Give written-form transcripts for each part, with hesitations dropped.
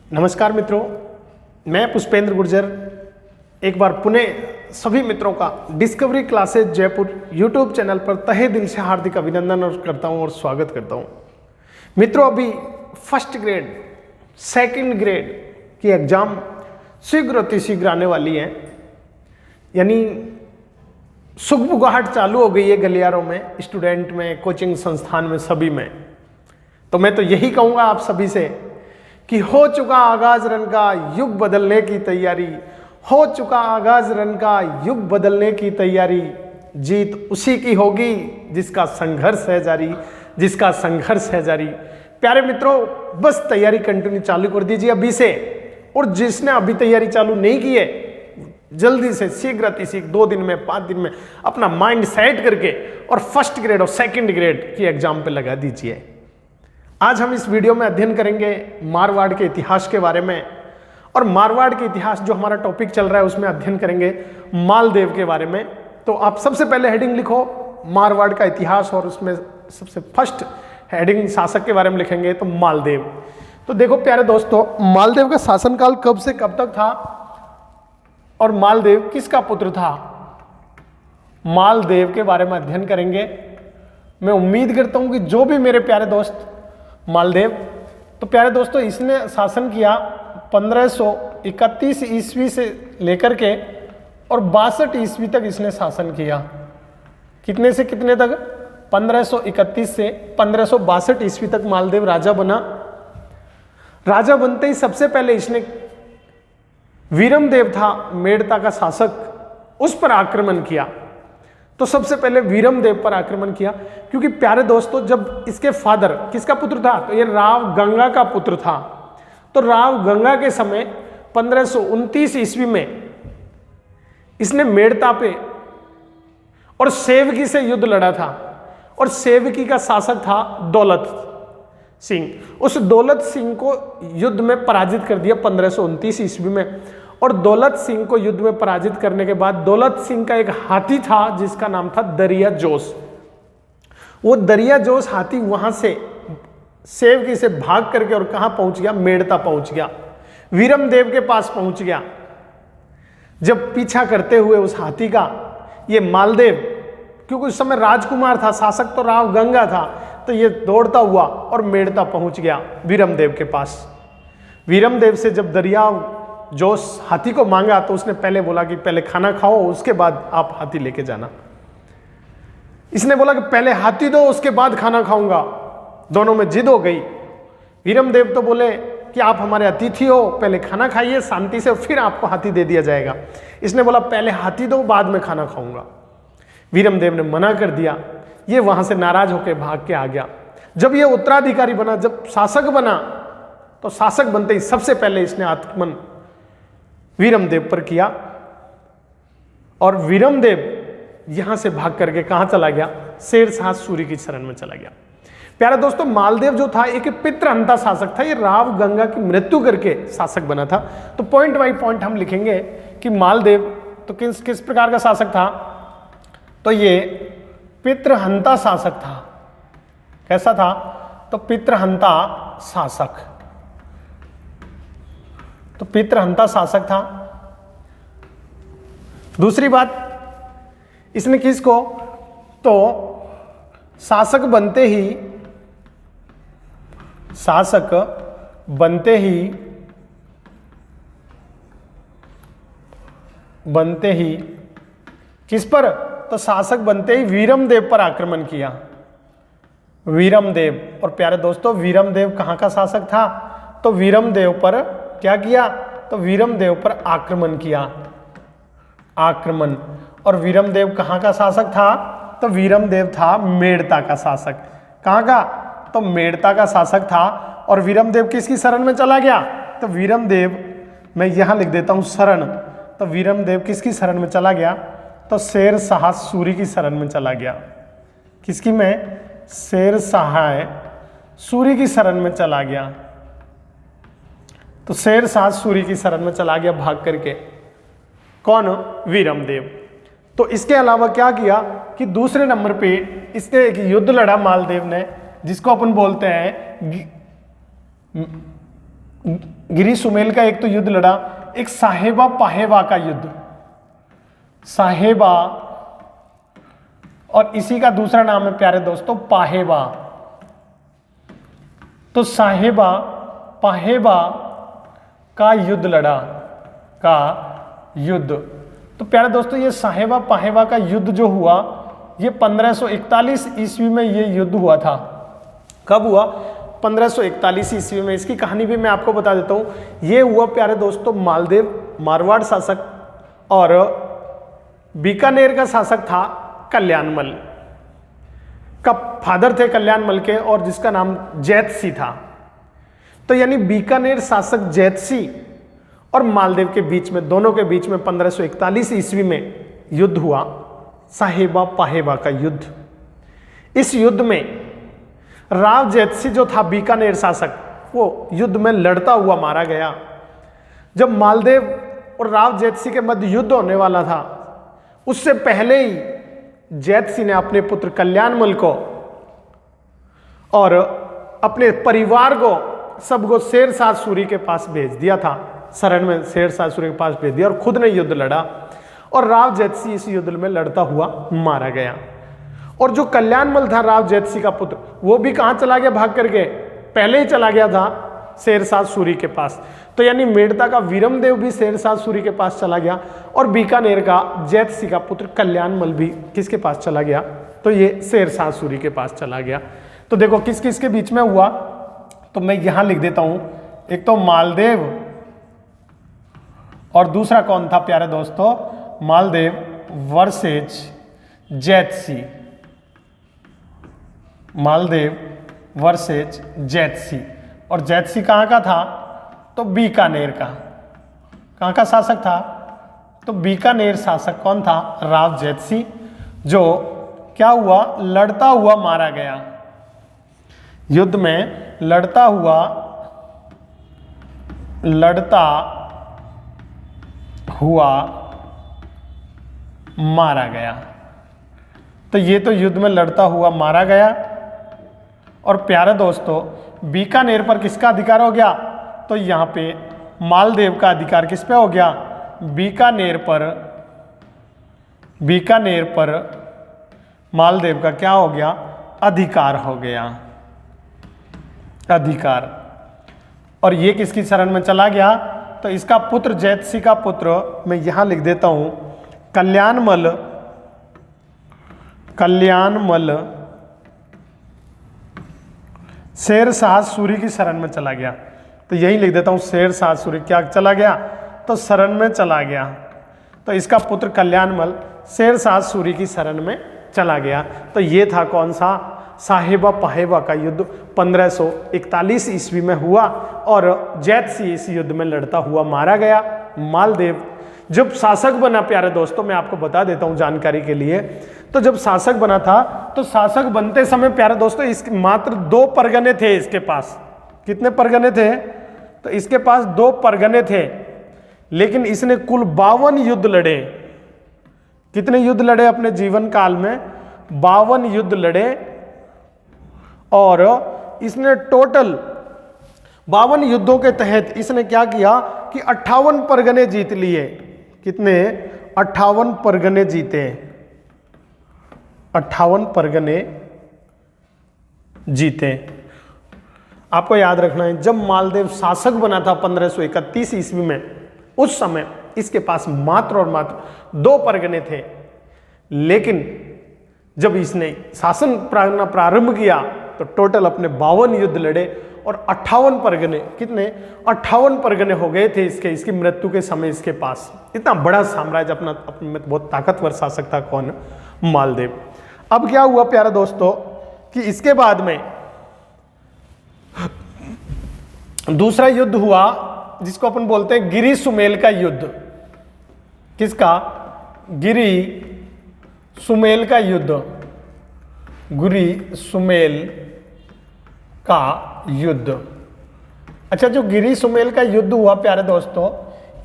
नमस्कार मित्रों, मैं पुष्पेंद्र गुर्जर एक बार पुनः सभी मित्रों का discovery classes Jaipur YouTube channel पर तहे दिल से हार्दिक अभिनंदन और करता हूं और स्वागत करता हूं। मित्रों, अभी फर्स्ट ग्रेड सेकंड ग्रेड की एग्जाम शीघ्र अतिशीघ्र आने वाली है, यानी सुगबुगाहट चालू हो गई है गलियारों में, स्टूडेंट में, कोचिंग संस्थान में, सभी में। तो मैं तो यही कहूँगा आप सभी से कि हो चुका आगाज रन का युग बदलने की तैयारी, हो चुका आगाज रन का युग बदलने की तैयारी, जीत उसी की होगी जिसका संघर्ष है जारी, जिसका संघर्ष है जारी। प्यारे मित्रों, बस तैयारी कंटिन्यू चालू कर दीजिए अभी से, और जिसने अभी तैयारी चालू नहीं की है जल्दी से शीघ्र अतिशीघ्र 2 दिन में 5 दिन में अपना माइंड सेट करके और फर्स्ट ग्रेड और सेकंड ग्रेड की एग्जाम पे लगा दीजिए। आज हम इस वीडियो में अध्ययन करेंगे मारवाड़ के इतिहास के बारे में, और मारवाड़ के इतिहास जो हमारा टॉपिक चल रहा है उसमें अध्ययन करेंगे मालदेव के बारे में। तो आप सबसे पहले हेडिंग लिखो मारवाड़ का इतिहास, और उसमें सबसे फर्स्ट हेडिंग शासक के बारे में लिखेंगे तो मालदेव। तो देखो प्यारे दोस्तों, मालदेव का शासनकाल कब से कब तक था और मालदेव किसका पुत्र था, मालदेव के बारे में अध्ययन करेंगे। मैं उम्मीद करता हूं कि जो भी मेरे प्यारे दोस्त मालदेव, तो प्यारे दोस्तों इसने शासन किया 1531 ईस्वी से लेकर के और 62 ईस्वी तक इसने शासन किया। कितने से कितने तक? 1531 से 1562 ईस्वी तक मालदेव राजा बना। राजा बनते ही सबसे पहले इसने वीरमदेव था मेड़ता का शासक, उस पर आक्रमण किया। तो सबसे पहले वीरमदेव पर आक्रमण किया, क्योंकि प्यारे दोस्तों जब इसके फादर किसका पुत्र था, तो ये राव गंगा का पुत्र था। तो राव गंगा के समय 1529 ईस्वी में इसने मेड़ता पे और सेवकी से युद्ध लड़ा था, और सेवकी का शासक था दौलत सिंह। उस दौलत सिंह को युद्ध में पराजित कर दिया 1529 ईस्वी में। और दौलत सिंह को युद्ध में पराजित करने के बाद दौलत सिंह का एक हाथी था जिसका नाम था दरिया जोश। वो दरिया जोश हाथी वहां से सेवकी से भाग करके और कहां पहुंच गया, मेड़ता पहुंच गया, वीरमदेव के पास पहुंच गया। जब पीछा करते हुए उस हाथी का ये मालदेव, क्योंकि उस समय राजकुमार था, शासक तो राव गंगा था, तो ये दौड़ता हुआ और मेड़ता पहुंच गया वीरमदेव के पास। वीरमदेव से जब दरिया जोश हाथी को मांगा तो उसने पहले बोला कि पहले खाना खाओ, उसके बाद आप हाथी लेके जाना। इसने बोला कि पहले हाथी दो, उसके बाद खाना खाऊंगा। दोनों में जिद हो गई। वीरमदेव तो बोले कि आप हमारे अतिथि हो, पहले खाना खाइए शांति से, फिर आपको हाथी दे दिया जाएगा। इसने बोला पहले हाथी दो, बाद में खाना खाऊंगा। वीरमदेव ने मना कर दिया। ये वहां से नाराज होकर भाग के आ गया। जब ये उत्तराधिकारी बना, जब शासक बना, तो शासक बनते ही सबसे पहले इसने आक्रमण वीरमदेव पर किया, और वीरमदेव यहां से भाग करके कहां चला गया, शेरशाह सूरी की शरण में चला गया। प्यारे दोस्तों, मालदेव जो था एक पितृहंता शासक था। ये राव गंगा की मृत्यु करके शासक बना था। तो पॉइंट बाई पॉइंट हम लिखेंगे कि मालदेव तो किस किस प्रकार का शासक था, तो ये पितृहंता शासक था। कैसा था? तो पितृहंता शासक, तो पितृहंता शासक था। दूसरी बात, इसने किसको, तो शासक बनते ही किस पर, तो शासक बनते ही वीरमदेव पर आक्रमण किया। वीरमदेव, और प्यारे दोस्तों वीरमदेव कहां का शासक था, तो वीरमदेव पर क्या किया, तो वीरमदेव पर आक्रमण किया, आक्रमण। और वीरमदेव कहां का शासक था, तो वीरमदेव था मेड़ता का शासक। कहां का, तो मेड़ता का शासक था। और वीरमदेव किसकी शरण में चला गया, तो वीरमदेव, मैं यहां लिख देता हूं शरण, तो वीरमदेव किसकी शरण में चला गया, तो शेरशाह सूरी की शरण में चला गया। किसकी में, शेरशाह सूरी की शरण में चला गया। तो शेरशाह सूरी की शरण में चला गया भाग करके। कौन? वीरमदेव। तो इसके अलावा क्या किया कि दूसरे नंबर पे इसने एक युद्ध लड़ा मालदेव ने, जिसको अपन बोलते हैं गिरी सुमेल का एक तो युद्ध लड़ा, एक साहेबा पाहेबा का युद्ध, साहेबा, और इसी का दूसरा नाम है प्यारे दोस्तों पाहेबा। तो साहेबा पाहेबा का युद्ध लड़ा, का युद्ध। तो प्यारे दोस्तों ये साहेबा पाहेबा का युद्ध जो हुआ ये 1541 ईस्वी में ये युद्ध हुआ था। कब हुआ? 1541 ईस्वी में। इसकी कहानी भी मैं आपको बता देता हूं। ये हुआ प्यारे दोस्तों मालदेव मारवाड़ शासक और बीकानेर का शासक था कल्याणमल का फादर थे कल्याणमल के, और जिसका नाम जैतसी था। तो यानी बीकानेर शासक जैतसी और मालदेव के बीच में, दोनों के बीच में 1541 ईस्वी में युद्ध हुआ, साहेबा पाहेबा का युद्ध। इस युद्ध में राव जैतसी जो था बीकानेर शासक, वो युद्ध में लड़ता हुआ मारा गया। जब मालदेव और राव जैतसी के मध्य युद्ध होने वाला था, उससे पहले ही जैतसी ने अपने पुत्र कल्याणमल को और अपने परिवार को सबको शेरशाह सूरी के पास भेज दिया था, शरण में शेरशाह सूरी के पास भेज दिया, और खुद ने युद्ध लड़ा, और राव जैतसी इस युद्ध में लड़ता हुआ मारा गया। और जो कल्याणमल था राव जैतसी का पुत्र, वो भी कहां चला गया भाग करके? पहले ही चला गया था शेरशाह सूरी के पास। तो यानी मेड़ता का वीरमदेव भी शेरशाह सूरी के पास चला गया, और बीकानेर का जैतसी का पुत्र कल्याणमल भी किसके पास चला गया? तो ये शेरशाह सूरी के पास चला गया। तो देखो किस किस के बीच में हुआ, तो मैं यहां लिख देता हूं। एक तो मालदेव, और दूसरा कौन था प्यारे दोस्तों? Maldev versus Jaitsi, Maldev versus Jaitsi. और जैतसी कहाँ का था? तो बीकानेर का। कहाँ का शासक था? तो बीकानेर शासक कौन था? राव जैतसी, जो क्या हुआ? लड़ता हुआ मारा गया। युद्ध में लड़ता हुआ मारा गया। तो ये तो युद्ध में लड़ता हुआ मारा गया। और प्यारे दोस्तों बीकानेर पर किसका अधिकार हो गया? तो यहाँ पे मालदेव का अधिकार किस पे हो गया? बीकानेर पर मालदेव का क्या हो गया? अधिकार हो गया, अधिकार। और ये किसकी शरण में चला गया? तो इसका पुत्र जैतसी का पुत्र, मैं यहां लिख देता हूं, कल्याणमल शेरशाह सूरी की शरण में चला गया। तो यही लिख देता हूं, शेरशाह सूरी क्या चला गया? तो शरण में चला गया। तो इसका पुत्र कल्याणमल शेरशाह सूरी की शरण में चला गया। तो ये था कौन सा? साहेबा पाहेबा का युद्ध 1541 ईस्वी में हुआ, और जैतसी इस युद्ध में लड़ता हुआ मारा गया। मालदेव जब शासक बना, प्यारे दोस्तों मैं आपको बता देता हूं जानकारी के लिए, तो जब शासक बना था, तो शासक बनते समय प्यारे दोस्तों इसके मात्र 2 परगने थे इसके पास। कितने परगने थे? तो इसके पास 2 परगने थे, लेकिन इसने कुल 52 युद्ध लड़े। कितने युद्ध लड़े अपने जीवन काल में? 52 युद्ध लड़े। और इसने टोटल 52 युद्धों के तहत इसने क्या किया कि 58 परगने जीत लिए। कितने? 58 परगने जीते, 58 परगने जीते। आपको याद रखना है, जब मालदेव शासक बना था 1531 ईस्वी में, उस समय इसके पास मात्र और मात्र 2 परगने थे। लेकिन जब इसने शासन प्रारंभ किया तो टोटल अपने 52 युद्ध लड़े, और 58 परगने, कितने? 58 परगने हो गए थे इसकी मृत्यु के समय इसके पास। इतना बड़ा साम्राज्य, अपने में बहुत ताकतवर शासक था। कौन? मालदेव। अब क्या हुआ प्यारे दोस्तों कि इसके बाद में दूसरा युद्ध हुआ, जिसको अपन बोलते हैं गिरी सुमेल का युद्ध। किसका? गिरी सुमेल का युद्ध, गिरी सुमेल का युद्ध। अच्छा, जो गिरी सुमेल का युद्ध हुआ प्यारे दोस्तों,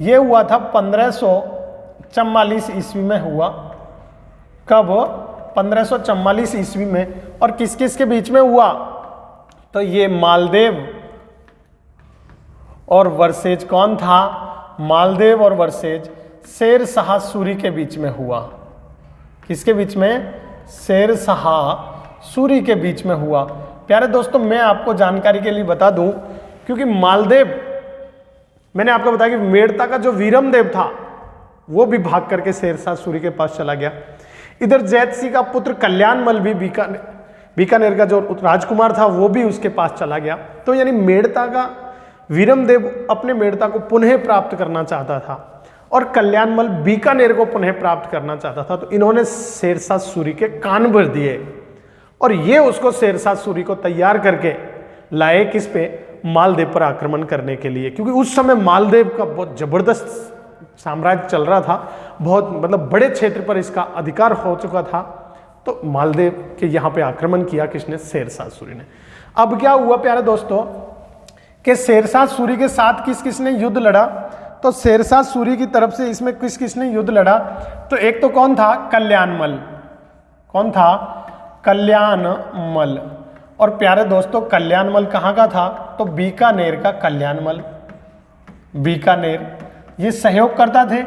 ये हुआ था 1544 ईस्वी में हुआ। कब? 1544 ईस्वी में। और किस किस के बीच में हुआ? तो ये मालदेव और वर्सेज कौन था? मालदेव और वर्सेज शेर शाह सूरी के बीच में हुआ। किसके बीच में? शेर शाह सूरी के बीच में हुआ। प्यारे दोस्तों, मैं आपको जानकारी के लिए बता दूं, क्योंकि मालदेव, मैंने आपको बताया कि मेड़ता का जो वीरमदेव था वो भी भाग करके शेर शाह सूरी के पास चला गया। इधर जैत सिंह का पुत्र कल्याणमल भी बीकानेर का जो राजकुमार था वो भी उसके पास चला गया। तो यानी मेड़ता का वीरमदेव अपने मेड़ता को पुनः प्राप्त करना चाहता था और कल्याणमल बीकानेर को पुनः प्राप्त करना चाहता था। तो इन्होंने शेरशाह सूरी के कान भर दिए और ये उसको शेरशाह सूरी को तैयार करके लाए किस पे? मालदेव पर आक्रमण करने के लिए, क्योंकि उस समय मालदेव का बहुत जबरदस्त साम्राज्य चल रहा था, बहुत मतलब बड़े क्षेत्र पर इसका अधिकार हो चुका था। तो मालदेव के यहाँ पे आक्रमण किया किसने? शेरशाह सूरी ने। अब क्या हुआ प्यारे दोस्तों कि शेरशाह सूरी के साथ किस किसने युद्ध लड़ा? तो शेरशाह सूरी की तरफ से इसमें किस किसने युद्ध लड़ा? तो एक तो कौन था? कल्याणमल। कौन था? कल्याणमल। और प्यारे दोस्तों, कल्याणमल कहाँ का था? तो बीकानेर का कल्याणमल, बीकानेर, ये सहयोग करता थे।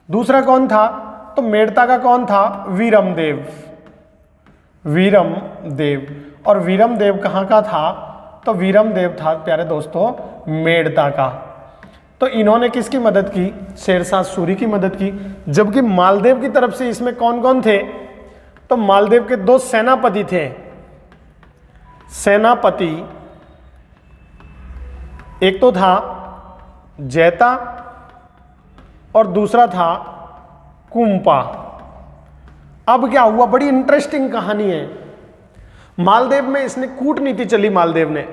दूसरा कौन था? तो मेड़ता का कौन था? वीरमदेव, वीरमदेव। और वीरमदेव कहाँ का था? तो वीरमदेव था प्यारे दोस्तों मेड़ता का। तो इन्होंने किसकी मदद की? शेरशाह सूरी की मदद की। जबकि मालदेव की तरफ से इसमें कौन कौन थे? तो मालदेव के दो सेनापति थे। सेनापति एक तो था जैता और दूसरा था कुंपा। अब क्या हुआ? बड़ी इंटरेस्टिंग कहानी है। मालदेव में इसने कूटनीति चली, मालदेव ने,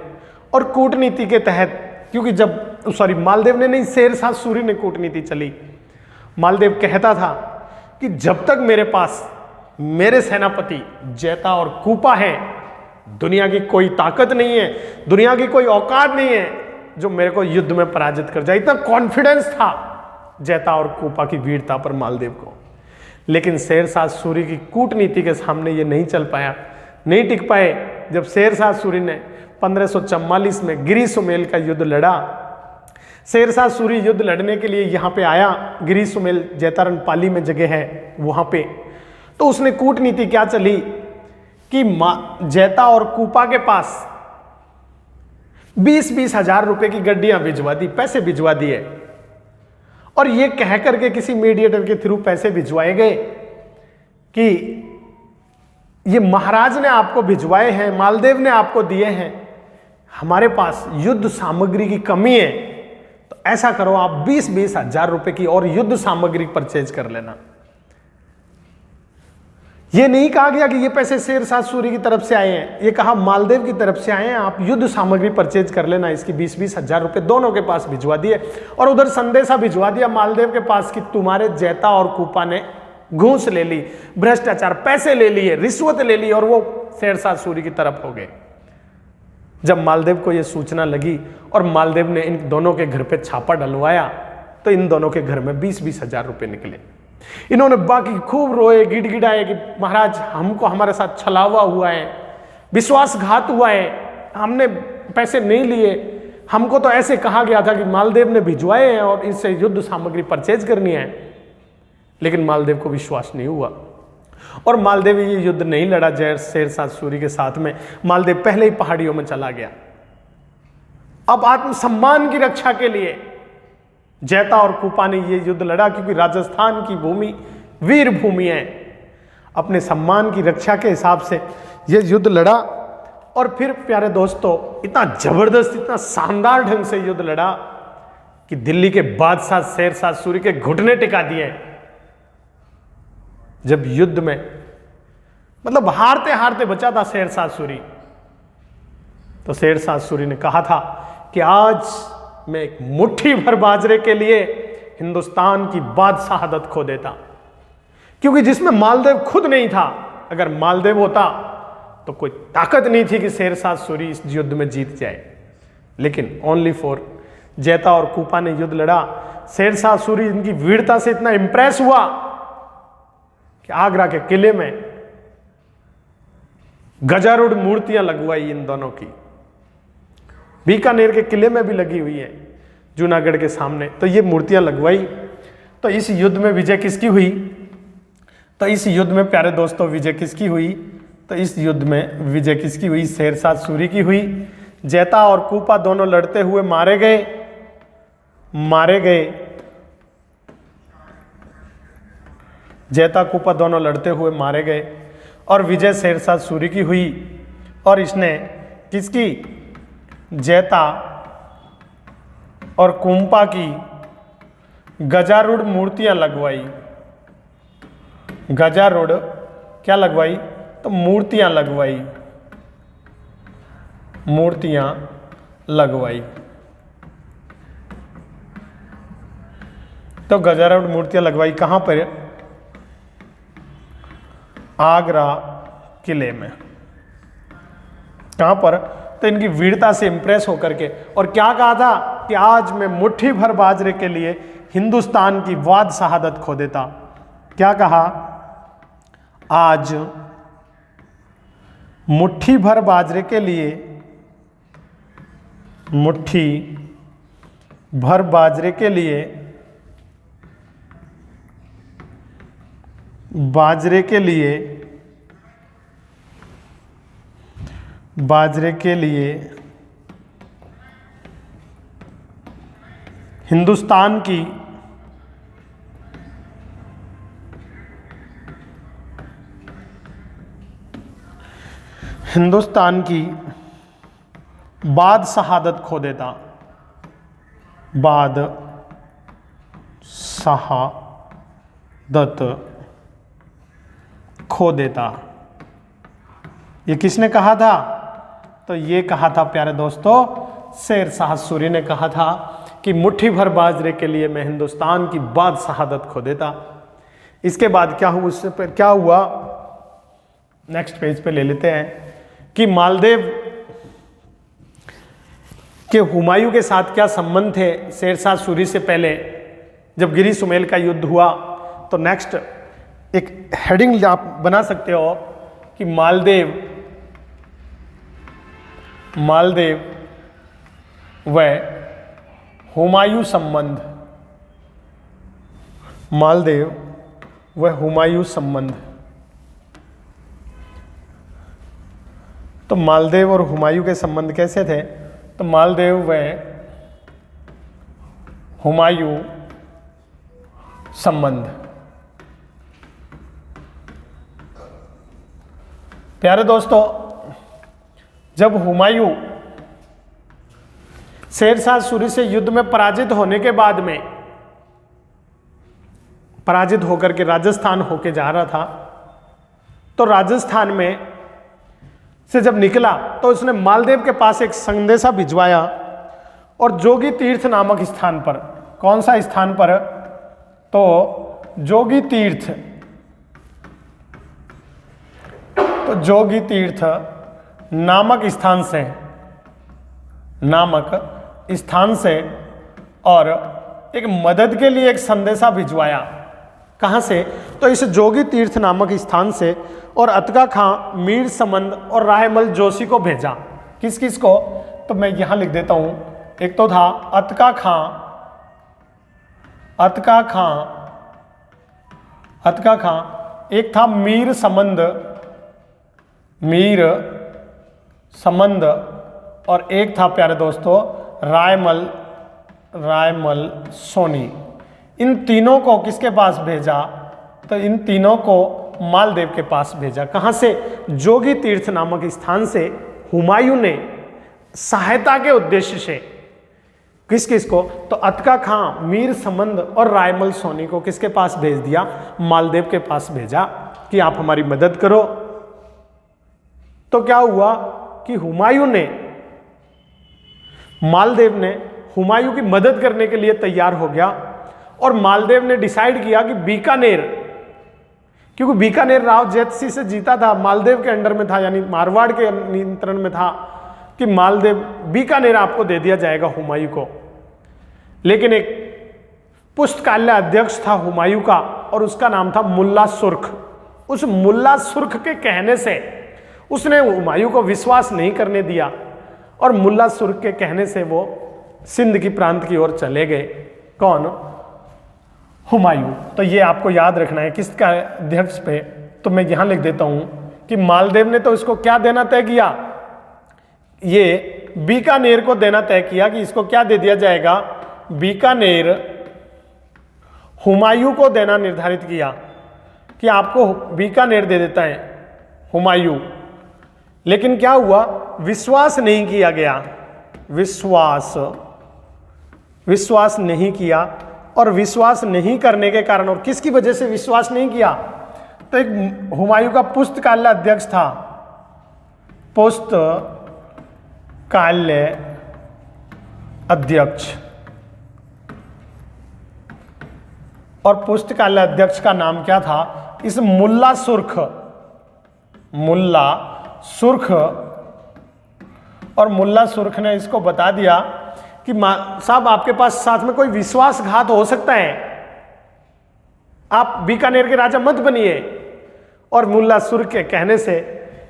और कूटनीति के तहत, क्योंकि मालदेव ने नहीं, शेरशाह सूरी ने कूटनीति चली। मालदेव कहता था कि जब तक मेरे पास मेरे सेनापति जैता और कूपा है, दुनिया की कोई ताकत नहीं है, दुनिया की कोई औकात नहीं है जो मेरे को युद्ध में पराजित कर जाए। इतना कॉन्फिडेंस था जैता और कूपा की वीरता पर मालदेव को। लेकिन शेरशाह सूरी की कूटनीति के सामने ये नहीं चल पाया, नहीं टिक पाए। जब शेरशाह सूरी ने 1544 में गिरी सुमेल का युद्ध लड़ा, शेरशाह सूरी युद्ध लड़ने के लिए यहाँ पे आया। गिरी सुमेल जैतारण पाली में जगह है वहाँ पे। तो उसने कूटनीति क्या चली कि जैता और कूपा के पास 20-20 हजार रुपए की गड्डियां भिजवा दी, पैसे भिजवा दिए, और ये कह करके किसी मीडिएटर के थ्रू पैसे भिजवाए गए कि ये महाराज ने आपको भिजवाए हैं, मालदेव ने आपको दिए हैं, हमारे पास युद्ध सामग्री की कमी है, तो ऐसा करो आप 20-20 हजार रुपए की और युद्ध सामग्री परचेज कर लेना। ये नहीं कहा गया कि ये पैसे शेरशाह सूरी की तरफ से आए हैं, ये कहा मालदेव की तरफ से आए हैं, आप युद्ध सामग्री परचेज कर लेना। इसकी 20-20 हजार रुपए दोनों के पास भिजवा दिए और उधर संदेशा भिजवा दिया मालदेव के पास कि तुम्हारे जैता और कूपा ने घूस ले ली, भ्रष्टाचार, पैसे ले लिए, रिश्वत ले ली, और वो शेरशाह सूरी की तरफ हो गए। जब मालदेव को यह सूचना लगी और मालदेव ने इन दोनों के घर पे छापा डलवाया, तो इन दोनों के घर में 20-20 हजार रुपए निकले। इन्होंने बाकी खूब रोए, गिड़गिड़ाए कि महाराज हमको हमारे साथ छलावा हुआ है, विश्वासघात हुआ है, हमने पैसे नहीं लिए, हमको तो ऐसे कहा गया था कि मालदेव ने भिजवाए हैं और इनसे युद्ध सामग्री परचेज करनी है। लेकिन मालदेव को विश्वास नहीं हुआ और मालदेव ये युद्ध नहीं लड़ा शेरशाह सूरी के साथ में। मालदेव पहले ही पहाड़ियों में चला गया। अब आत्मसम्मान की रक्षा के लिए जैता और कूपा ने ये युद्ध लड़ा, क्योंकि राजस्थान की भूमि वीर भूमि है। अपने सम्मान की रक्षा के हिसाब से ये युद्ध लड़ा और फिर प्यारे दोस्तों इतना जबरदस्त, इतना शानदार ढंग से युद्ध लड़ा कि दिल्ली के बादशाह शेरशाह सूरी के घुटने टिका दिए। जब युद्ध में मतलब हारते हारते बचा था शेरशाह सूरी, तो शेरशाह सूरी ने कहा था कि आज मैं एक मुट्ठी भर बाजरे के लिए हिंदुस्तान की बादशाहत खो देता, क्योंकि जिसमें मालदेव खुद नहीं था। अगर मालदेव होता तो कोई ताकत नहीं थी कि शेरशाह सूरी इस युद्ध में जीत जाए। लेकिन ओनली फॉर जैता और कूपा ने युद्ध लड़ा। शेरशाह सूरी इनकी वीरता से इतना इंप्रेस हुआ कि आगरा के किले में गजारूढ़ मूर्तियां लगवाई इन दोनों की। बीकानेर के किले में भी लगी हुई है, जूनागढ़ के सामने। तो ये मूर्तियां लगवाई। तो इस युद्ध में विजय किसकी हुई? तो इस युद्ध में प्यारे दोस्तों विजय किसकी हुई? तो इस युद्ध में विजय किसकी हुई? शेरशाह सूरी की हुई। जैता और कूपा दोनों लड़ते हुए मारे गए। जैता कूपा दोनों लड़ते हुए मारे गए और विजय शेरशाह सूरी की हुई। और इसने किसकी? जैता और कुंपा की गजारूढ़ मूर्तियां लगवाई। गजारूढ़ क्या लगवाई? तो मूर्तियां लगवाई। तो गजारूढ़ मूर्तियां लगवाई कहां पर? आगरा किले में। कहां पर? तो इनकी वीरता से इंप्रेस होकर के, और क्या कहा था कि आज मैं मुट्ठी भर बाजरे के लिए हिंदुस्तान की वाद शहादत खो देता। क्या कहा? आज मुट्ठी भर बाजरे के लिए, मुट्ठी भर बाजरे के लिए, हिंदुस्तान की बाद शहादत खो देता। बाद शहादत खो देता। ये किसने कहा था? तो ये कहा था प्यारे दोस्तों शेरशाह सूरी ने कहा था कि मुट्ठी भर बाजरे के लिए मैं हिंदुस्तान की बाद शहादत खो देता। इसके बाद क्या हुआ? उससे पर क्या हुआ? नेक्स्ट पेज पे ले लेते हैं कि मालदेव के हुमायूं के साथ क्या संबंध थे शेरशाह सूरी से पहले जब गिरी सुमेल का युद्ध हुआ। तो नेक्स्ट एक हेडिंग आप बना सकते हो कि मालदेव व हुमायूं संबंध। मालदेव व हुमायूं संबंध। तो मालदेव और हुमायूं के संबंध कैसे थे? तो मालदेव व हुमायूं संबंध। प्यारे दोस्तों, जब हुमायूं शेरशाह सूरी से युद्ध में पराजित होने के बाद में, पराजित होकर के राजस्थान होके जा रहा था, तो राजस्थान में से जब निकला तो उसने मालदेव के पास एक संदेशा भिजवाया और जोगी तीर्थ नामक स्थान पर, कौन सा स्थान पर? तो जोगी तीर्थ। तो जोगी तीर्थ नामक स्थान से और एक मदद के लिए एक संदेशा भिजवाया। कहां से? तो इस जोगी तीर्थ नामक स्थान से, और अतका खां, मीर समंद और रायमल जोशी को भेजा। किस किस को? तो मैं यहां लिख देता हूं। एक तो था अतका खां, एक था मीर समंद, और एक था प्यारे दोस्तों रायमल सोनी। इन तीनों को किसके पास भेजा? तो इन तीनों को मालदेव के पास भेजा। कहां से? जोगी तीर्थ नामक स्थान से हुमायूं ने सहायता के उद्देश्य से किस किस को? तो अतका खां, मीर समंद और रायमल सोनी को किसके पास भेज दिया? मालदेव के पास भेजा कि आप हमारी मदद करो। तो क्या हुआ कि मालदेव ने हुमायूं की मदद करने के लिए तैयार हो गया, और मालदेव ने डिसाइड किया कि बीकानेर, क्योंकि बीकानेर राव जैतसी से जीता था, मालदेव के अंडर में था, यानी मारवाड़ के नियंत्रण में था, कि मालदेव बीकानेर आपको दे दिया जाएगा हुमायूं को। लेकिन एक पुस्तकालय अध्यक्ष था हुमायूं का, और उसका नाम था मुल्ला सुर्ख। उस मुल्ला सुर्ख के कहने से उसने हुमायूं को विश्वास नहीं करने दिया, और मुल्ला सुर्ख के कहने से वो सिंध की प्रांत की ओर चले गए। कौन? हुमायूं। तो ये आपको याद रखना है किसका अध्यक्ष पे, तो मैं यहां लिख देता हूं कि मालदेव ने तो इसको क्या देना तय किया, ये बीकानेर को देना तय किया कि इसको क्या दे दिया जाएगा, बीकानेर हुमायूं को देना निर्धारित किया कि आपको बीकानेर दे देता है हुमायूं। लेकिन क्या हुआ, विश्वास नहीं किया गया, विश्वास नहीं किया। और विश्वास नहीं करने के कारण, और किसकी वजह से विश्वास नहीं किया, तो एक हुमायूं का पुस्तकालय अध्यक्ष था, पुस्तकालय अध्यक्ष, और पुस्तकालय अध्यक्ष का नाम क्या था, इस मुल्ला सुर्ख, और मुल्ला सुर्ख ने इसको बता दिया कि साहब आपके पास साथ में कोई विश्वासघात हो सकता है, आप बीकानेर के राजा मत बनिए। और मुल्ला सुर्ख के कहने से,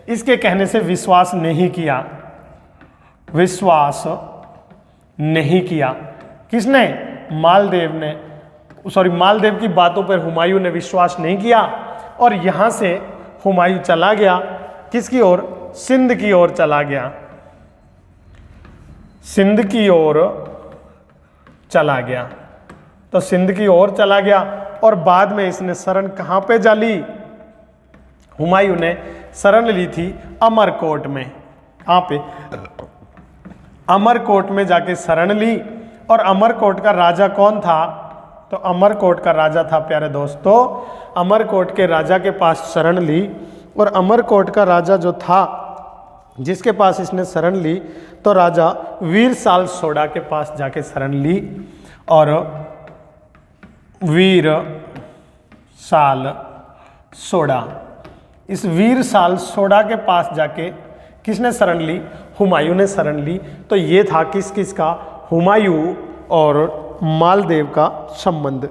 इसके कहने से विश्वास नहीं किया। किसने? मालदेव ने, मालदेव की बातों पर हुमायूं ने विश्वास नहीं किया। और यहां से हुमायूं चला गया किसकी ओर? सिंध की ओर चला गया, सिंध की ओर चला गया। तो सिंध की ओर चला गया और बाद में इसने शरण कहां पे जा ली? हुमायूं ने शरण ली थी अमरकोट में। कहां पे? अमरकोट में जाके शरण ली। और अमरकोट का राजा कौन था? तो अमरकोट का राजा था प्यारे दोस्तों, अमरकोट के राजा के पास शरण ली। और अमरकोट का राजा जो था जिसके पास इसने शरण ली, तो राजा वीरसाल सोडा के पास जाके शरण ली। और वीरसाल सोडा, इस वीरसाल सोडा के पास जाके किसने शरण ली? हुमायूं ने शरण ली। तो ये था किसका? हुमायूं और मालदेव का संबंध।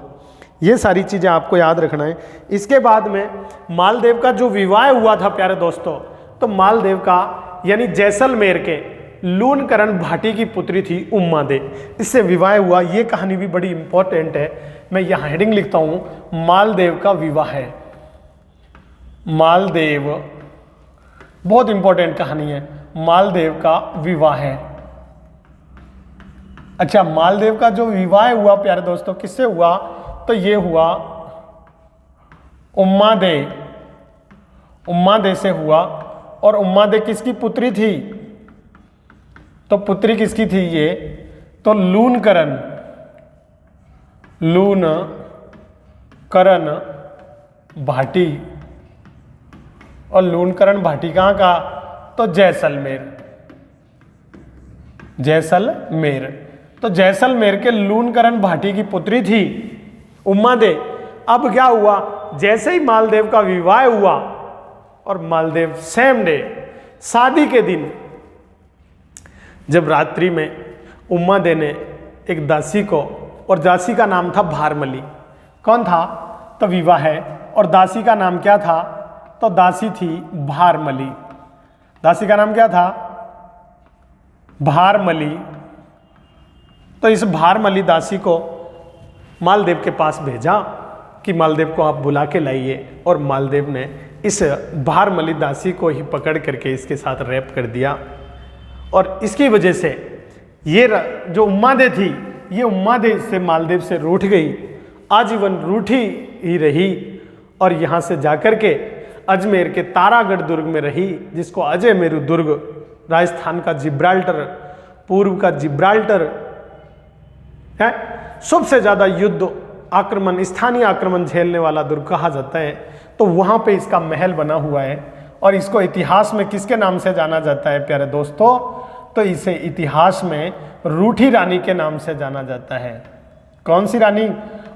ये सारी चीजें आपको याद रखना है। इसके बाद में मालदेव का जो विवाह हुआ था प्यारे दोस्तों, तो मालदेव का यानी जैसलमेर के लूनकरण भाटी की पुत्री थी उम्मा दे, इससे विवाह हुआ। ये कहानी भी बड़ी इंपॉर्टेंट है, मैं यहाँ हेडिंग लिखता हूँ, मालदेव का विवाह है। मालदेव बहुत इंपॉर्टेंट कहानी है, मालदेव का विवाह है। अच्छा, मालदेव का जो विवाह हुआ प्यारे दोस्तों किससे हुआ? तो ये हुआ उम्मा दे से हुआ। और उम्मा दे किसकी पुत्री थी? तो पुत्री किसकी थी ये? तो लूनकरण भाटी। और लूनकरण भाटी कहाँ का? तो जैसलमेर। तो जैसलमेर के लूनकरण भाटी की पुत्री थी उम्मा दे। अब क्या हुआ, जैसे ही मालदेव का विवाह हुआ और मालदेव सेम डे, शादी के दिन, जब रात्रि में उम्मा दे ने एक दासी को, और दासी का नाम था भारमली। कौन था? तो विवाह है। और दासी का नाम क्या था? तो दासी थी भारमली। दासी का नाम क्या था? भारमली। तो इस भारमली दासी को मालदेव के पास भेजा कि मालदेव को आप बुला के लाइए। और मालदेव ने इस भारमली दासी को ही पकड़ करके इसके साथ रेप कर दिया। और इसकी वजह से ये जो उम्मा दे थी, ये उम्मा दे से मालदेव से रूठ गई, आजीवन रूठी ही रही। और यहाँ से जाकर के अजमेर के तारागढ़ दुर्ग में रही, जिसको अजय मेरू दुर्ग, राजस्थान का जिब्राल्टर, पूर्व का जिब्राल्टर है, सबसे ज्यादा युद्ध आक्रमण, स्थानीय आक्रमण झेलने वाला दुर्ग कहा जाता है। तो वहां पे इसका महल बना हुआ है। और इसको इतिहास में किसके नाम से जाना जाता है प्यारे दोस्तों? तो इसे इतिहास में रूठी रानी के नाम से जाना जाता है। कौन सी रानी?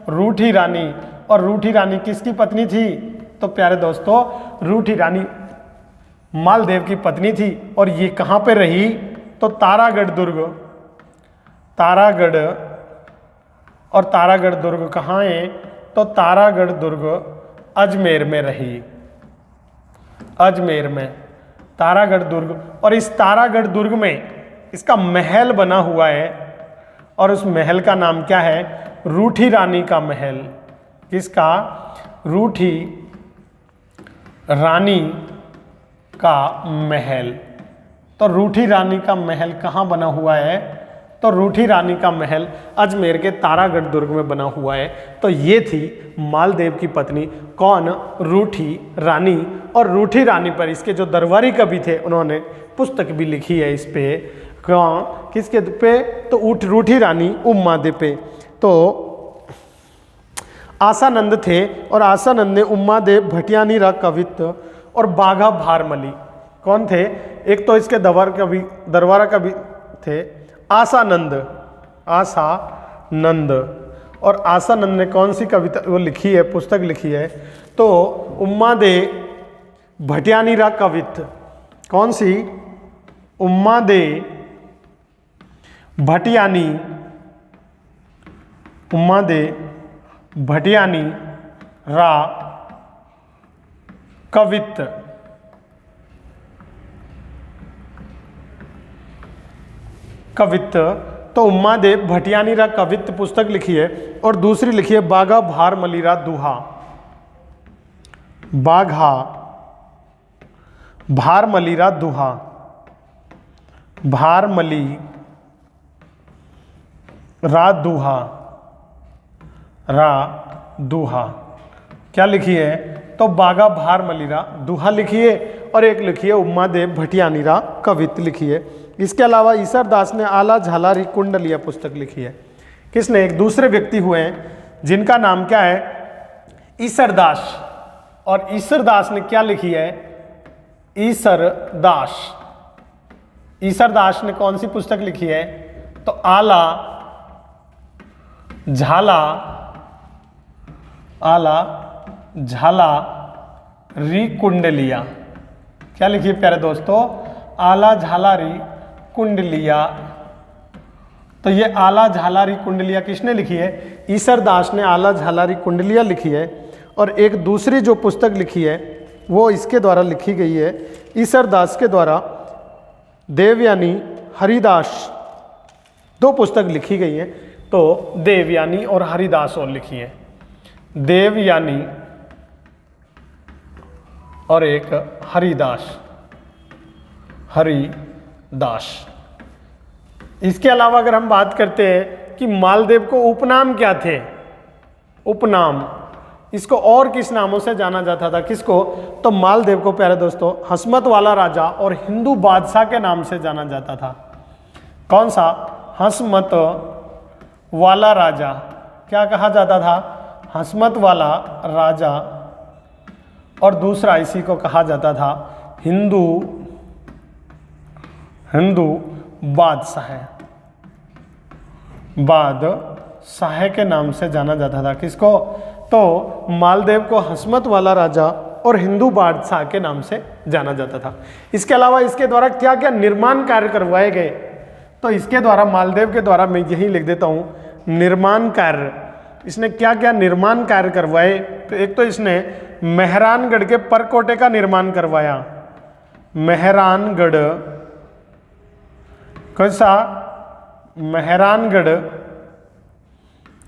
रूठी रानी। और रूठी रानी किसकी पत्नी थी? तो प्यारे दोस्तों, रूठी रानी मालदेव की पत्नी थी। और ये कहां पे रही? तो तारागढ़ दुर्ग, तारागढ़। और तारागढ़ दुर्ग कहाँ है? तो तारागढ़ दुर्ग अजमेर में रही, अजमेर में तारागढ़ दुर्ग। और इस तारागढ़ दुर्ग में इसका महल बना हुआ है और उस महल का नाम क्या है? रूठी रानी का महल। किसका? रूठी रानी का महल। तो रूठी रानी का महल कहाँ बना हुआ है? तो रूठी रानी का महल अजमेर के तारागढ़ दुर्ग में बना हुआ है। तो ये थी मालदेव की पत्नी कौन? रूठी रानी। और रूठी रानी पर इसके जो दरबारी कवि थे उन्होंने पुस्तक भी लिखी है इस पे। कौन? किसके पे? तो रूठी रानी उमादेव पे। तो आसानंद थे और आसानंद ने उमादेव भटियानी रा कवित्व और बाघा भारमली। कौन थे? एक तो इसके दरबारा कवि थे आसानंद। और आसानंद ने कौन सी कविता वो लिखी है, पुस्तक लिखी है? तो उमादेव भटियानी रा कवित्व। कौन सी? उमादेव भटियानी रा कवित्व। तो उमादेव भटियानी रा कवित्व पुस्तक लिखी है और दूसरी लिखी है बाघा भारमली रा दुहा। बाघा भारमली रा दुहा। भारमली रा दुहा क्या लिखी है? तो बाघा भारमली रा दुहा लिखी है और एक लिखी है उमादेव भटियानी रा कवित्व लिखी है। इसके अलावा ईसरदास ने आला झालारी कुंडलिया पुस्तक लिखी है। किसने? एक दूसरे व्यक्ति हुए हैं जिनका नाम क्या है? ईसरदास। और ईसरदास ने क्या लिखी है? ईसरदास ने कौन सी पुस्तक लिखी है? तो आला झालारी कुंडलिया। क्या लिखी है प्यारे दोस्तों? आला झालारी कुंडलिया। तो ये आला झालारी कुंडलिया किसने लिखी है? ईसरदास ने आला झालारी कुंडलिया लिखी है। और एक दूसरी जो पुस्तक लिखी है वो इसके द्वारा लिखी गई है, ईसरदास के द्वारा देवयानी हरिदास। दो पुस्तक लिखी गई है। तो देवयानी और हरिदास और लिखी है। देवयानी और एक हरिदास। इसके अलावा अगर हम बात करते हैं कि मालदेव को उपनाम क्या थे? उपनाम इसको और किस नामों से जाना जाता था? किसको? तो मालदेव को प्यारे दोस्तों हसमत वाला राजा और हिंदू बादशाह के नाम से जाना जाता था। कौन सा? हसमत वाला राजा। क्या कहा जाता था? हसमत वाला राजा। और दूसरा इसी को कहा जाता था हिंदू बादशाह के नाम से जाना जाता था। किसको? तो मालदेव को हसमत वाला राजा और हिंदू बादशाह के नाम से जाना जाता था। इसके अलावा इसके द्वारा क्या क्या निर्माण कार्य करवाए गए? तो इसके द्वारा मालदेव के द्वारा मैं यही लिख देता हूँ निर्माण कार्य। इसने क्या क्या निर्माण कार्य करवाए? तो एक तो इसने मेहरानगढ़ के परकोटे का निर्माण करवाया। मेहरानगढ़ कैसा? मेहरानगढ़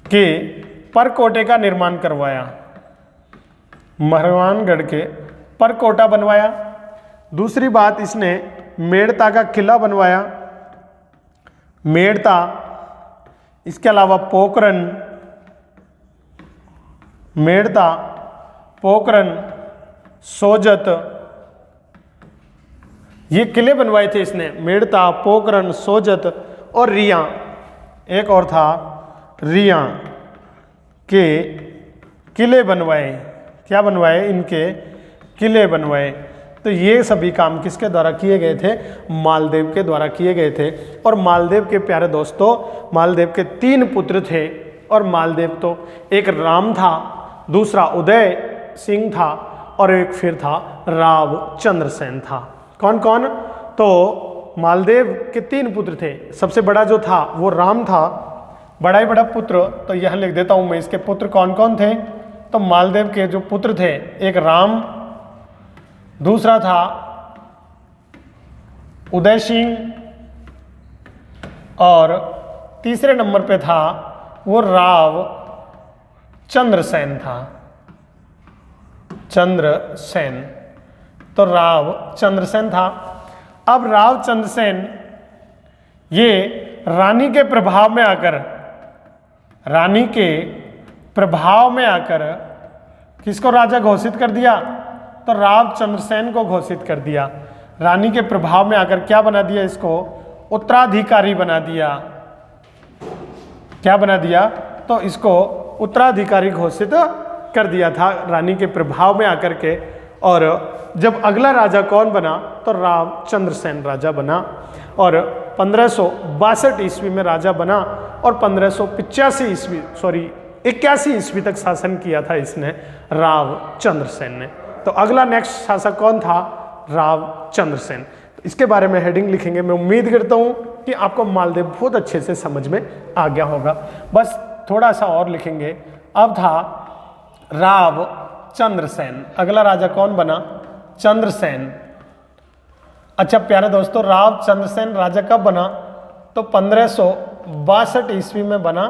के परकोटे का निर्माण करवाया। मेहरानगढ़ के परकोटा बनवाया। दूसरी बात इसने मेड़ता का किला बनवाया। मेड़ता। इसके अलावा पोखरण, मेड़ता, पोखरण, सोजत, ये किले बनवाए थे इसने। मेड़ता, पोखरण, सोजत और रिया। एक और था रिया के किले बनवाए। क्या बनवाए? इनके किले बनवाए। तो ये सभी काम किसके द्वारा किए गए थे? मालदेव के द्वारा किए गए थे। और मालदेव के प्यारे दोस्तों, मालदेव के 3 पुत्र थे। और मालदेव तो एक राम था, दूसरा उदय सिंह था और एक फिर था रावचंद्र सेन था। कौन कौन? तो मालदेव के 3 पुत्र थे। सबसे बड़ा जो था वो राम था, बड़ा ही बड़ा पुत्र। तो यह लिख देता हूं मैं, इसके पुत्र कौन कौन थे? तो मालदेव के जो पुत्र थे, एक राम, दूसरा था उदय सिंह और तीसरे नंबर पे था वो राव चंद्रसेन था, चंद्रसेन। तो राव चंद्रसेन था। अब राव चंद्रसेन ये रानी के प्रभाव में आकर, रानी के प्रभाव में आकर किसको राजा घोषित कर दिया? तो राव चंद्रसेन को घोषित कर दिया। रानी के प्रभाव में आकर क्या बना दिया? इसको उत्तराधिकारी बना दिया। क्या बना दिया? तो इसको उत्तराधिकारी घोषित कर दिया था रानी के प्रभाव में आकर के। और जब अगला राजा कौन बना? तो राव चंद्रसेन राजा बना और 1562 ईस्वी में राजा बना और 1585 ईस्वी 81 ईस्वी तक शासन किया था इसने, राव चंद्रसेन ने। तो अगला नेक्स्ट शासक कौन था? राव चंद्रसेन। तो इसके बारे में हेडिंग लिखेंगे। मैं उम्मीद करता हूं कि आपको मालदेव बहुत अच्छे से समझ में आ गया होगा। बस थोड़ा सा और लिखेंगे। अब था राव चंद्रसेन। अगला राजा कौन बना? चंद्रसेन। अच्छा प्यारे दोस्तों, राव चंद्रसेन राजा कब बना? तो 1562 ईस्वी में बना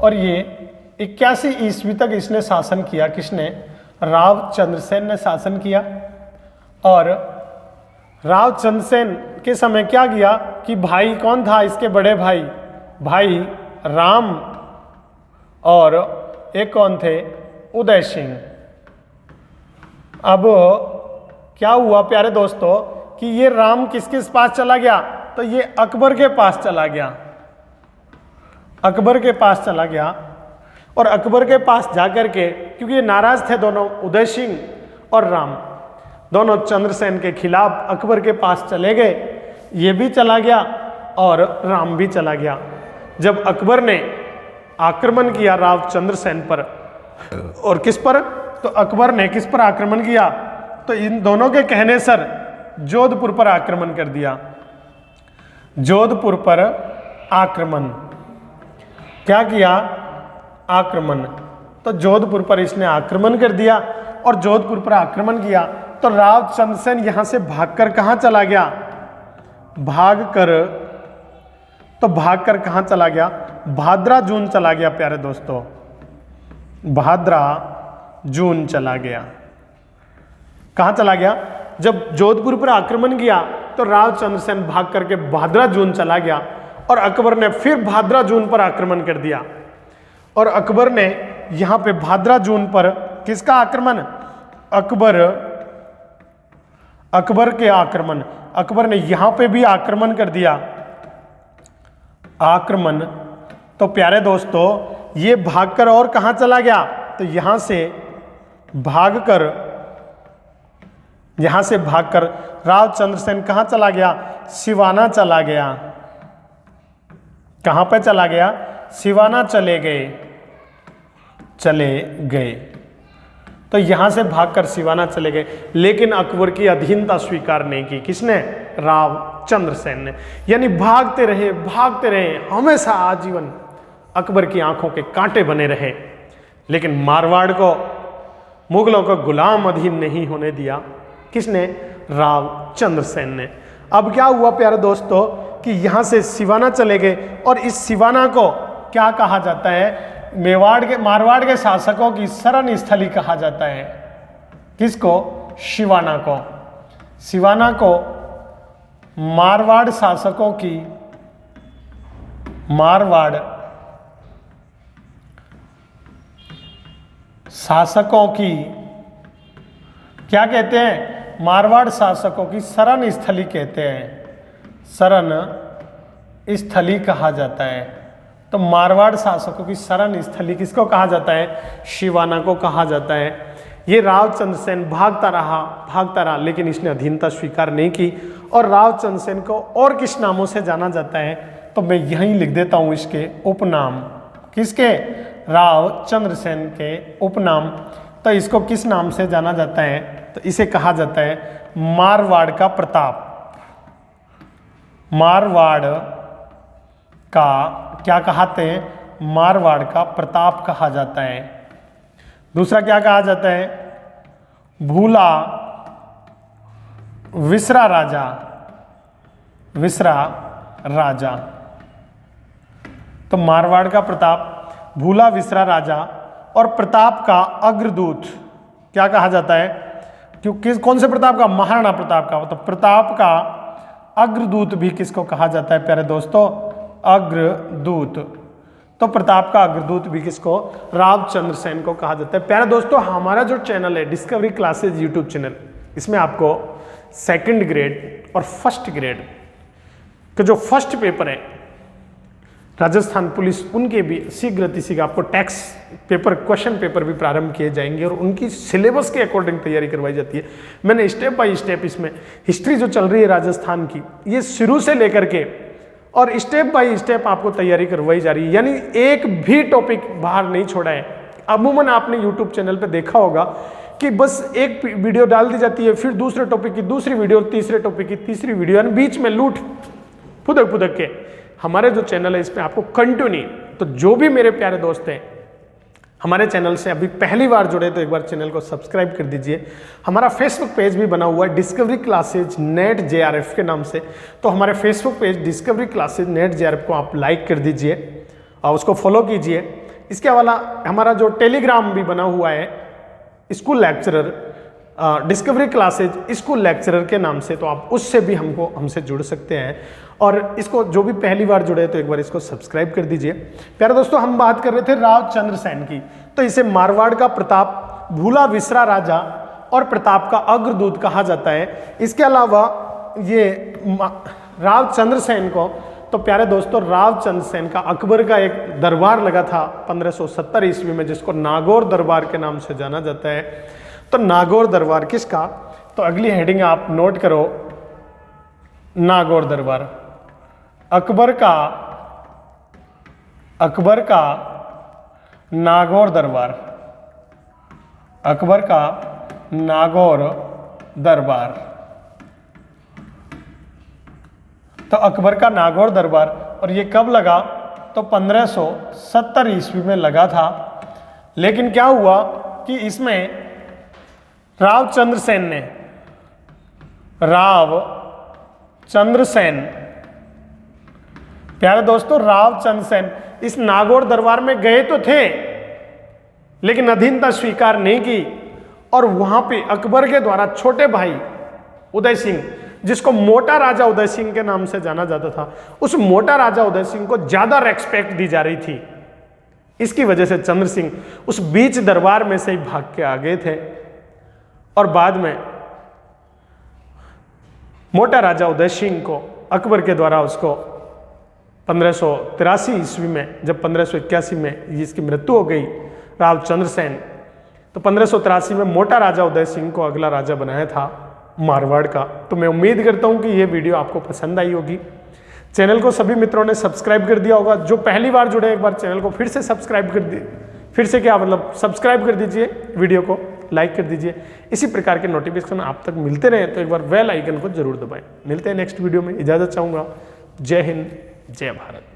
और ये 81 ईस्वी तक इसने शासन किया। किसने? राव चंद्रसेन ने शासन किया। और राव चंद्रसेन के समय क्या किया कि भाई कौन था इसके? बड़े भाई, भाई राम और एक कौन थे? उदय सिंह। अब क्या हुआ प्यारे दोस्तों कि ये राम किसके पास चला गया? तो ये अकबर के पास चला गया। अकबर के पास चला गया और अकबर के पास जाकर के, क्योंकि ये नाराज थे दोनों, उदय सिंह और राम दोनों चंद्रसेन के खिलाफ अकबर के पास चले गए। ये भी चला गया और राम भी चला गया। जब अकबर ने आक्रमण किया राव चंद्रसेन पर, और किस पर? तो अकबर ने किस पर आक्रमण किया? तो इन दोनों के कहने सर जोधपुर पर आक्रमण कर दिया। जोधपुर पर आक्रमण क्या किया? आक्रमण। तो जोधपुर पर इसने आक्रमण कर दिया और जोधपुर पर आक्रमण किया। तो राव चंद्रसेन यहां से भागकर कहां चला गया? भागकर कहां चला गया? भादरा जून चला गया प्यारे दोस्तों, भादरा जून चला गया। कहां चला गया? जब जोधपुर पर आक्रमण किया तो राव चंद्रसेन भाग करके भादरा जून चला गया और अकबर ने फिर भादरा जून पर आक्रमण कर दिया। और अकबर ने यहां पे भादरा जून पर किसका आक्रमण? अकबर के आक्रमण। अकबर ने यहां पे भी आक्रमण कर दिया। आक्रमण। तो प्यारे दोस्तों ये भागकर और कहां चला गया? तो यहां से भागकर राव चंद्रसेन कहां चला गया? सिवाना चला गया। कहां पे चला गया? सिवाना चले गए। तो यहां से भागकर सिवाना चले गए, लेकिन अकबर की अधीनता स्वीकार नहीं की। किसने? राव चंद्रसेन ने। यानी भागते रहे हमेशा आजीवन अकबर की आंखों के कांटे बने रहे, लेकिन मारवाड़ को, मुगलों को गुलाम अधीन नहीं होने दिया। किसने? राव चंद्रसेन ने। अब क्या हुआ प्यारे दोस्तों कि यहां से सिवाना चले गए और इस सिवाना को क्या कहा जाता है? मारवाड़ के शासकों की शरण स्थली कहा जाता है। किसको? सिवाना को। सिवाना को मारवाड़ शासकों की, क्या कहते हैं? मारवाड़ शासकों की शरण स्थली कहते हैं। शरण स्थली कहा जाता है। तो मारवाड़ शासकों की शरण स्थली किसको कहा जाता है? सिवाना को कहा जाता है। ये राव चंद्रसेन भागता रहा, लेकिन इसने अधीनता स्वीकार नहीं की। और राव चंद्रसेन को और किस नामों से जाना जाता है? तो मैं यहीं लिख देता हूं इसके उपनाम। किसके? राव चंद्रसेन के उपनाम। तो इसको किस नाम से जाना जाता है? तो इसे कहा जाता है मारवाड़ का प्रताप। मारवाड़ का क्या कहते हैं? मारवाड़ का प्रताप कहा जाता है। दूसरा क्या कहा जाता है? भूला विसरा राजा। तो मारवाड़ का प्रताप, भूला विसरा राजा और प्रताप का अग्रदूत क्या कहा जाता है? क्योंकि कौन से प्रताप का? महाराणा प्रताप का। तो प्रताप का अग्रदूत भी किसको कहा जाता है प्यारे दोस्तों? अग्रदूत। तो प्रताप का अग्रदूत भी किसको? रावचंद्र सेन को कहा जाता है। प्यारे दोस्तों, हमारा जो चैनल है डिस्कवरी क्लासेज यूट्यूब चैनल, इसमें आपको सेकंड ग्रेड और फर्स्ट ग्रेड के जो फर्स्ट पेपर है राजस्थान पुलिस, उनके भी शीघ्र अतिशीघ्र आपको टैक्स पेपर, क्वेश्चन पेपर भी प्रारंभ किए जाएंगे और उनकी सिलेबस के अकॉर्डिंग तैयारी करवाई जाती है। मैंने स्टेप बाय स्टेप इसमें हिस्ट्री जो चल रही है राजस्थान की, ये शुरू से लेकर के और स्टेप बाय स्टेप आपको तैयारी करवाई जा रही है, यानी एक भी टॉपिक बाहर नहीं छोड़ा है। अमूमन आपने यूट्यूब चैनल पर देखा होगा कि बस एक वीडियो डाल दी जाती है, फिर दूसरे टॉपिक की दूसरी वीडियो, तीसरे टॉपिक की तीसरी वीडियो, यानी बीच में लूट फुदक के। हमारे जो चैनल है इसमें आपको कंटिन्यू, तो जो भी मेरे प्यारे दोस्त हैं हमारे चैनल से अभी पहली बार जुड़े तो एक बार चैनल को सब्सक्राइब कर दीजिए। हमारा फेसबुक पेज भी बना हुआ है डिस्कवरी क्लासेज नेट JRF के नाम से, तो हमारे Facebook page discovery classes net JRF को आप लाइक कर दीजिए और उसको फॉलो कीजिए। इसके अलावा हमारा जो टेलीग्राम भी बना हुआ है school lecturer, discovery classes school lecturer के नाम से, तो आप उससे भी हमसे जुड़ सकते हैं। और इसको जो भी पहली बार जुड़े तो एक बार इसको सब्सक्राइब कर दीजिए। प्यारे दोस्तों, हम बात कर रहे थे रावचंद्र सेन की, तो इसे मारवाड़ का प्रताप, भूला विसरा राजा और प्रताप का अग्रदूत कहा जाता है। इसके अलावा ये रावचंद्र सेन को, तो प्यारे दोस्तों रावचंद्र सेन का अकबर का एक दरबार लगा था 1570 ईस्वी में, जिसको नागौर दरबार के नाम से जाना जाता है। तो नागौर दरबार किसका? तो अगली हेडिंग आप नोट करो, नागौर दरबार। अकबर का नागौर दरबार, अकबर का नागौर दरबार। तो अकबर का नागौर दरबार, और ये कब लगा? तो 1570 ईस्वी में लगा था। लेकिन क्या हुआ कि इसमें रावचंद्र सेन, प्यारे दोस्तों रावचंद्र सेन इस नागौर दरबार में गए तो थे लेकिन अधीनता स्वीकार नहीं की, और वहां पे अकबर के द्वारा छोटे भाई उदय सिंह, जिसको मोटा राजा उदय सिंह के नाम से जाना जाता था, उस मोटा राजा उदय सिंह को ज्यादा रेस्पेक्ट दी जा रही थी। इसकी वजह से चंद्र सिंह उस बीच दरबार में से ही भाग के आ गए थे, और बाद में मोटा राजा उदय सिंह को अकबर के द्वारा उसको 1583 ईस्वी में, जब 1581 में इसकी मृत्यु हो गई रावचंद्र सेन, तो 1583 में मोटा राजा उदय सिंह को अगला राजा बनाया था मारवाड़ का। तो मैं उम्मीद करता हूं कि ये वीडियो आपको पसंद आई होगी। चैनल को सभी मित्रों ने सब्सक्राइब कर दिया होगा। जो पहली बार जुड़े एक बार चैनल को फिर से सब्सक्राइब कर दिए, फिर से क्या मतलब सब्सक्राइब कर दीजिए, वीडियो को लाइक कर दीजिए। इसी प्रकार के नोटिफिकेशन आप तक मिलते रहे तो एक बार बेल आइकन को जरूर दबाएं। मिलते हैं नेक्स्ट वीडियो में, इजाजत चाहूँगा। जय हिंद, जय भारत।